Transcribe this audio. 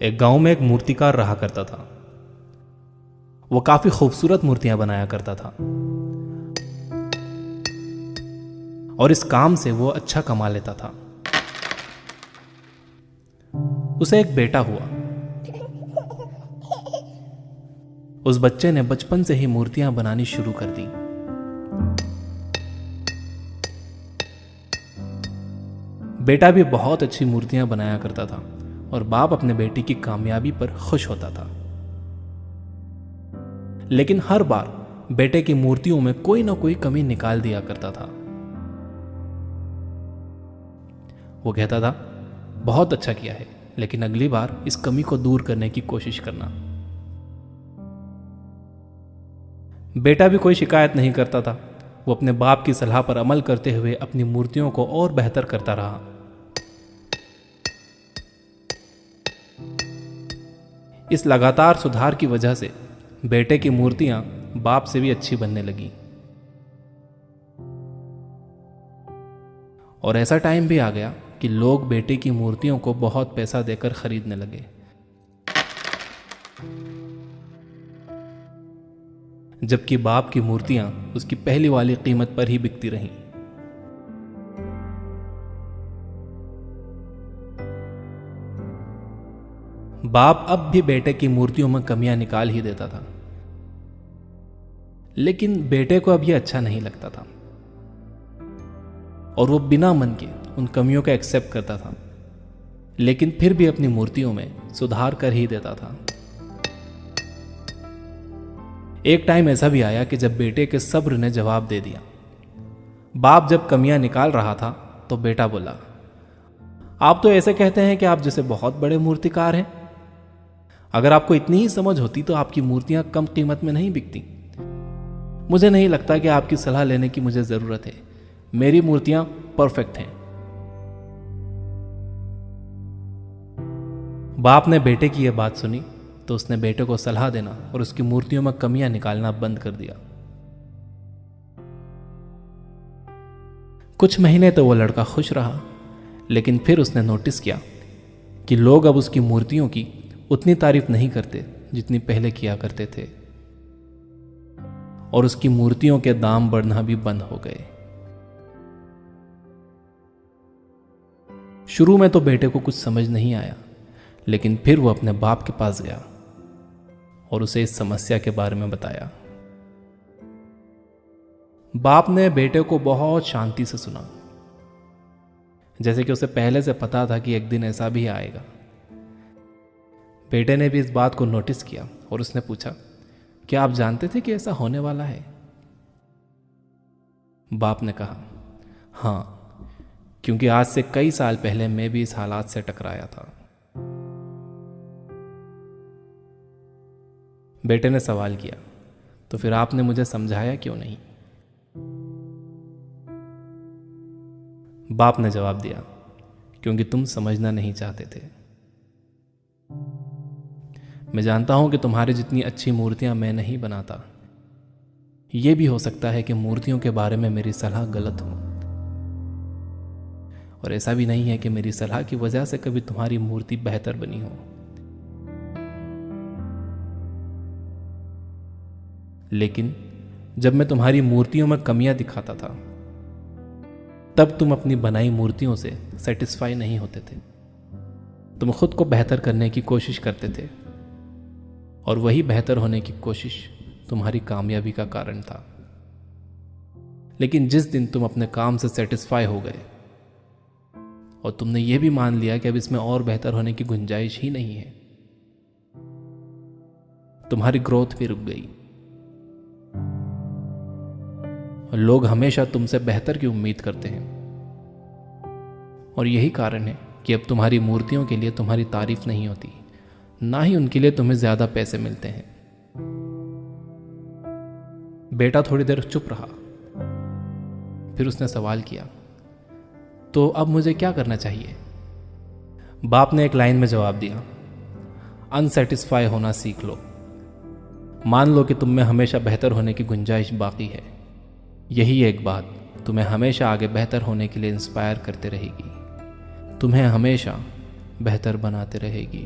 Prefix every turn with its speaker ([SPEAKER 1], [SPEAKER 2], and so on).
[SPEAKER 1] एक गांव में एक मूर्तिकार रहा करता था। वो काफी खूबसूरत मूर्तियां बनाया करता था और इस काम से वो अच्छा कमा लेता था। उसे एक बेटा हुआ। उस बच्चे ने बचपन से ही मूर्तियां बनानी शुरू कर दी। बेटा भी बहुत अच्छी मूर्तियां बनाया करता था और बाप अपने बेटे की कामयाबी पर खुश होता था। लेकिन हर बार बेटे की मूर्तियों में कोई ना कोई कमी निकाल दिया करता था। वो कहता था, बहुत अच्छा किया है, लेकिन अगली बार इस कमी को दूर करने की कोशिश करना। बेटा भी कोई शिकायत नहीं करता था। वो अपने बाप की सलाह पर अमल करते हुए अपनी मूर्तियों को और बेहतर करता रहा। इस लगातार सुधार की वजह से बेटे की मूर्तियां बाप से भी अच्छी बनने लगी। और ऐसा टाइम भी आ गया कि लोग बेटे की मूर्तियों को बहुत पैसा देकर खरीदने लगे। जबकि बाप की मूर्तियां उसकी पहली वाली कीमत पर ही बिकती रहीं। बाप अब भी बेटे की मूर्तियों में कमियां निकाल ही देता था, लेकिन बेटे को अब यह अच्छा नहीं लगता था और वो बिना मन के उन कमियों को एक्सेप्ट करता था, लेकिन फिर भी अपनी मूर्तियों में सुधार कर ही देता था। एक टाइम ऐसा भी आया कि जब बेटे के सब्र ने जवाब दे दिया। बाप जब कमियां निकाल रहा था तो बेटा बोला, आप तो ऐसे कहते हैं कि आप जैसे बहुत बड़े मूर्तिकार हैं। अगर आपको इतनी ही समझ होती तो आपकी मूर्तियां कम कीमत में नहीं बिकती। मुझे नहीं लगता कि आपकी सलाह लेने की मुझे जरूरत है। मेरी मूर्तियां परफेक्ट हैं। बाप ने बेटे की यह बात सुनी तो उसने बेटे को सलाह देना और उसकी मूर्तियों में कमियां निकालना बंद कर दिया। कुछ महीने तो वो लड़का खुश रहा, लेकिन फिर उसने नोटिस किया कि लोग अब उसकी मूर्तियों की उतनी तारीफ नहीं करते जितनी पहले किया करते थे और उसकी मूर्तियों के दाम बढ़ना भी बंद हो गए। शुरू में तो बेटे को कुछ समझ नहीं आया, लेकिन फिर वो अपने बाप के पास गया और उसे इस समस्या के बारे में बताया। बाप ने बेटे को बहुत शांति से सुना, जैसे कि उसे पहले से पता था कि एक दिन ऐसा भी आएगा। बेटे ने भी इस बात को नोटिस किया और उसने पूछा, क्या आप जानते थे कि ऐसा होने वाला है? बाप ने कहा, हां, क्योंकि आज से कई साल पहले मैं भी इस हालात से टकराया था। बेटे ने सवाल किया, तो फिर आपने मुझे समझाया क्यों नहीं? बाप ने जवाब दिया, क्योंकि तुम समझना नहीं चाहते थे। मैं जानता हूं कि तुम्हारी जितनी अच्छी मूर्तियां मैं नहीं बनाता। यह भी हो सकता है कि मूर्तियों के बारे में मेरी सलाह गलत हो, और ऐसा भी नहीं है कि मेरी सलाह की वजह से कभी तुम्हारी मूर्ति बेहतर बनी हो। लेकिन जब मैं तुम्हारी मूर्तियों में कमियां दिखाता था, तब तुम अपनी बनाई मूर्तियों से सेटिस्फाई नहीं होते थे। तुम खुद को बेहतर करने की कोशिश करते थे और वही बेहतर होने की कोशिश तुम्हारी कामयाबी का कारण था। लेकिन जिस दिन तुम अपने काम से सेटिस्फाई हो गए और तुमने यह भी मान लिया कि अब इसमें और बेहतर होने की गुंजाइश ही नहीं है, तुम्हारी ग्रोथ भी रुक गई। और लोग हमेशा तुमसे बेहतर की उम्मीद करते हैं, और यही कारण है कि अब तुम्हारी मूर्तियों के लिए तुम्हारी तारीफ नहीं होती, ना ही उनके लिए तुम्हें ज्यादा पैसे मिलते हैं। बेटा थोड़ी देर चुप रहा, फिर उसने सवाल किया, तो अब मुझे क्या करना चाहिए? बाप ने एक लाइन में जवाब दिया, अनसेटिस्फाई होना सीख लो। मान लो कि तुम में हमेशा बेहतर होने की गुंजाइश बाकी है। यही एक बात तुम्हें हमेशा आगे बेहतर होने के लिए इंस्पायर करते रहेगी, तुम्हें हमेशा बेहतर बनाते रहेगी।